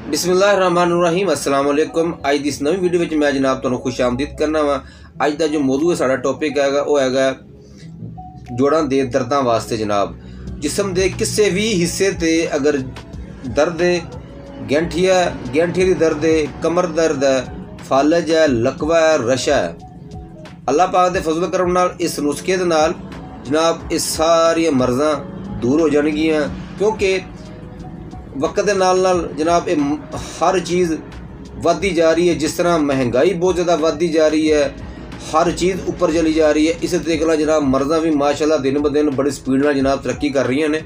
बिस्मिल्लाहिर्रहमानिर्रहीम अस्सलाम वालेकुम। अज की इस नवी वीडियो में मैं जनाब तुहानू खुश आमदीद करना वा। अज का जो मौजू है साडा टॉपिक हैगा वो हैगा जोड़ां दे दर्दां वास्ते। जनाब जिसम के किसी भी हिस्से ते अगर दर्द है, गैंठिया की दर्द है, कमर दर्द है, फालज है, लकवा है, रशा है, अल्लाह पाक दे फजल करम नाल इस नुस्खे दे नाल जनाब इस सारिया मर्ज़ां दूर हो जाणगियां। क्योंकि वक्त के नाल नाल जनाब हर चीज़ वधदी जा रही है। जिस तरह महंगाई बहुत ज़्यादा वधदी जा रही है, हर चीज़ ऊपर चली जा रही है, इस तरीके नाल जनाब मर्ज़ां भी माशाअल्लाह दिन ब दिन बड़ी स्पीड नाल जनाब तरक्की कर रही ने।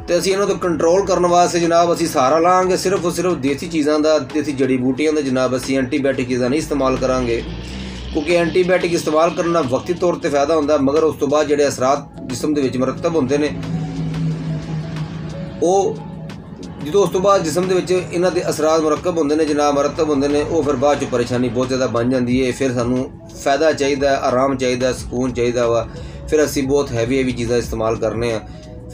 तो असीं इन्हां तों कंट्रोल करने वास्ते जनाब असीं सहारा लांगे सिर्फ और सिर्फ देसी चीज़ों का, देसी जड़ी बूटियां का। जनाब असीं एंटीबायोटिक चीज़ां नहीं इस्तेमाल करांगे, क्योंकि एंटीबायोटिक इस्तेमाल करना वक्ती तौर पर फायदा होंदा, मगर उस तो बाद जिहड़े असरात जिस्म दे विच मुरतब होंदे ने जो उस तो बाद जिसम के इन्हों के असरात मुरक्कब होंगे ने जनाब मरतब होंगे ने, वो फिर बाद च परेशानी बहुत ज़्यादा बन जाती है। फिर सानू फ़ायदा चाहिए, आराम चाहिए, सुकून चाहिए वा, फिर असी बहुत हैवी चीज़ा इस्तेमाल करने,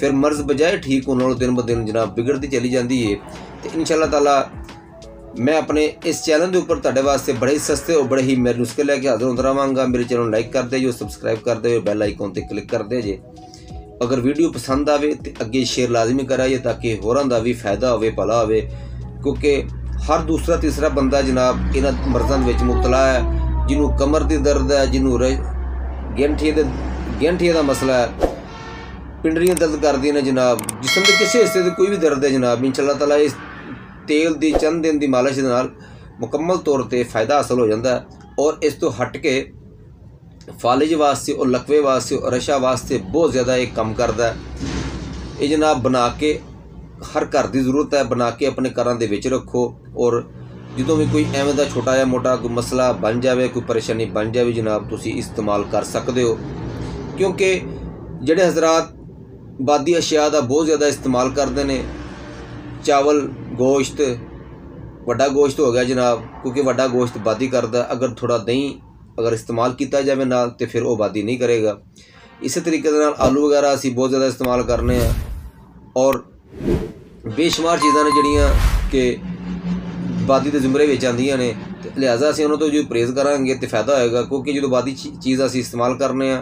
फिर मर्ज़ बजाए ठीक होने वालों दिन ब दिन जनाब बिगड़ती चली जाती है। तो इंशाअल्लाह ताला मैं अपने इस चैनल के उपर तुहाडे वास्ते बड़े ही सस्ते और बड़े ही मेरे नुस्खे लैके हाज़र होंदा रहांगा। मेरे चैनल लाइक कर दे जो, सबसक्राइब कर दे, बैल आइकॉन पर क्लिक कर दे जे। अगर वीडियो पसंद आवे तो अगे शेयर लाजमी कराइए ताकि होरां दा भी फायदा होवे, भला होवे। क्योंकि हर दूसरा तीसरा बंदा जनाब इन्हां मर्ज़ां दे विच मुबतला है, जिन्हों कमर की दर्द है, जिन्हों गैंठिए का मसला है, पिंडरियां दर्द करदी ने जनाब, जिसम के किसी हिस्से से कोई भी दर्द है जनाब, इंशाअल्लाह ताला इस तेल की चंद दिन की मालिश दे नाल मुकम्मल तौर पर फायदा हासिल हो जाता है। और इस तो हट के फालिज वास्ते और लकवे वास्ते और रशा वास्ते बहुत ज़्यादा एक कम करता है। ये जनाब बना के हर घर की जरूरत है, बना के अपने घरों के विच रखो। और जो भी कोई एवं का छोटा या मोटा कोई मसला बन जाए, कोई परेशानी बन जाए, जनाब तुसी इस्तेमाल कर सकते हो। क्योंकि जेडे हजरात बादी अशिया का बहुत ज़्यादा इस्तेमाल करते हैं, चावल गोश्त वड्डा गोश्त हो गया जनाब, क्योंकि वड्डा गोश्त बादी करता, अगर थोड़ा दही अगर इस्तेमाल किया जाए नाल तो फिर वो बादी नहीं करेगा। इस तरीके नाल आलू वगैरह असी बहुत ज़्यादा इस्तेमाल करने हैं, और बेशुमार चीज़ां ने जिहड़ियां कि बादी के जुमरे में आंदियां ने, लिहाजा असीं उन्हां तों जो परहेज़ करांगे तो फायदा होएगा। क्योंकि जो बादी चीज़ असीं इस्तेमाल करने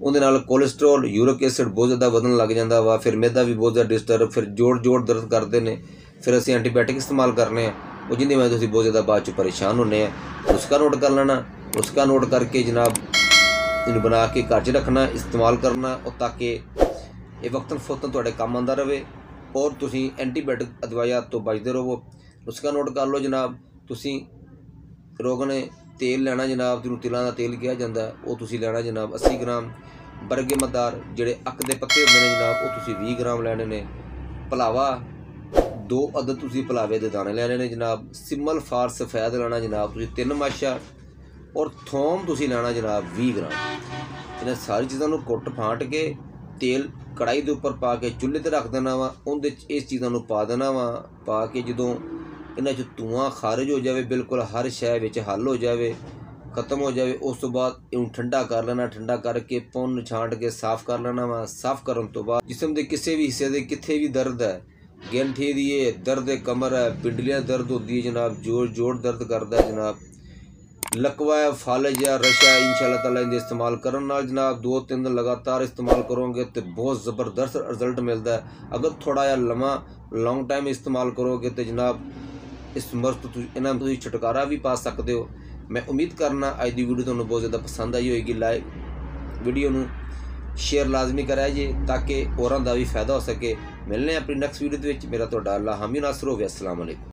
उहदे नाल कोलेस्ट्रोल यूरिक एसिड बहुत ज़्यादा वधन लग जाता वा, फिर मैदा भी बहुत ज़्यादा डिस्टर्ब, फिर जोड़ दर्द करते हैं, फिर असीं एंटीबायोटिक इस्तेमाल करने वो जिंदी वजह तुसीं बहुत ज़्यादा बाद च परेशान होने। उसका नोट कर लेना, उसका नोट करके जनाब इन्हूं बना के घर च रखना, इस्तेमाल करना, और ताकि ये वक्तन फौतन तुहाडे काम आंदा रहे और तुसीं एंटीबायोटिक दवाइयां तो बचते रहो। उसका नोट कर लो जनाब। तुसीं रोगने तेल लेना जनाब, जिन्होंने तिलों का तेल कहा जाता है, वो तुसीं लेना जनाब 80 ग्राम। बरगे मदार जिहड़े अक दे पत्ते होंदे ने जनाब, वो तुसीं 20 ग्राम लैणे ने। भलावा 2 अदद तुसीं भलावे दे दाने लैणे ने जनाब। सिमल फार सफैद लेना जनाब तुसीं 3 माशा, और थोम तुसीं लेना जनाब 20 ग्राम। इन्हां सारी चीज़ों को कुट फाँट के तेल कढ़ाई के उपर पा के चुल्हे पर रख देना वा, उहदे इस चीज़ों को पा देना वा। पा के जदों इन्हां चों धुआं खारिज हो जाए, बिल्कुल हर शै विच हल हो जाए, खत्म हो जाए, उस तो बाद इनू ठंडा कर लेना। ठंडा करके पुन छांट के साफ़ कर लेना वा। साफ़ करन तो बाद जिसम के किसी भी हिस्से से कित्थे भी दर्द है, गैंठे दी है दर्द है, कमर है, पिंडलियां दर्द होती है जनाब, जोड़ दर्द करता है जनाब, लकवा है, फालज या रशा है, इंशाअल्लाह ताला इनके इस्तेमाल करने नाल जनाब 2-3 दिन लगातार इस्तेमाल करोगे तो बहुत ज़बरदस्त रिजल्ट मिलता है। अगर थोड़ा या लॉन्ग टाइम इस्तेमाल करोगे तो जनाब इस मर्ज़ तो इन्हां तुसीं छुटकारा भी पा सकते हो। मैं उम्मीद करना अज की वीडियो तुहानूं बहुत ज़्यादा पसंद आई होगी। लाइक वीडियो नूं शेयर लाजमी कराए जे ताकि होरां दा भी फायदा हो सके। मिलने अपनी नैक्सट वीडियो मेरा तुहाडा अल्लाह हामी नासर होवे। अस्सलाम वालेकुम।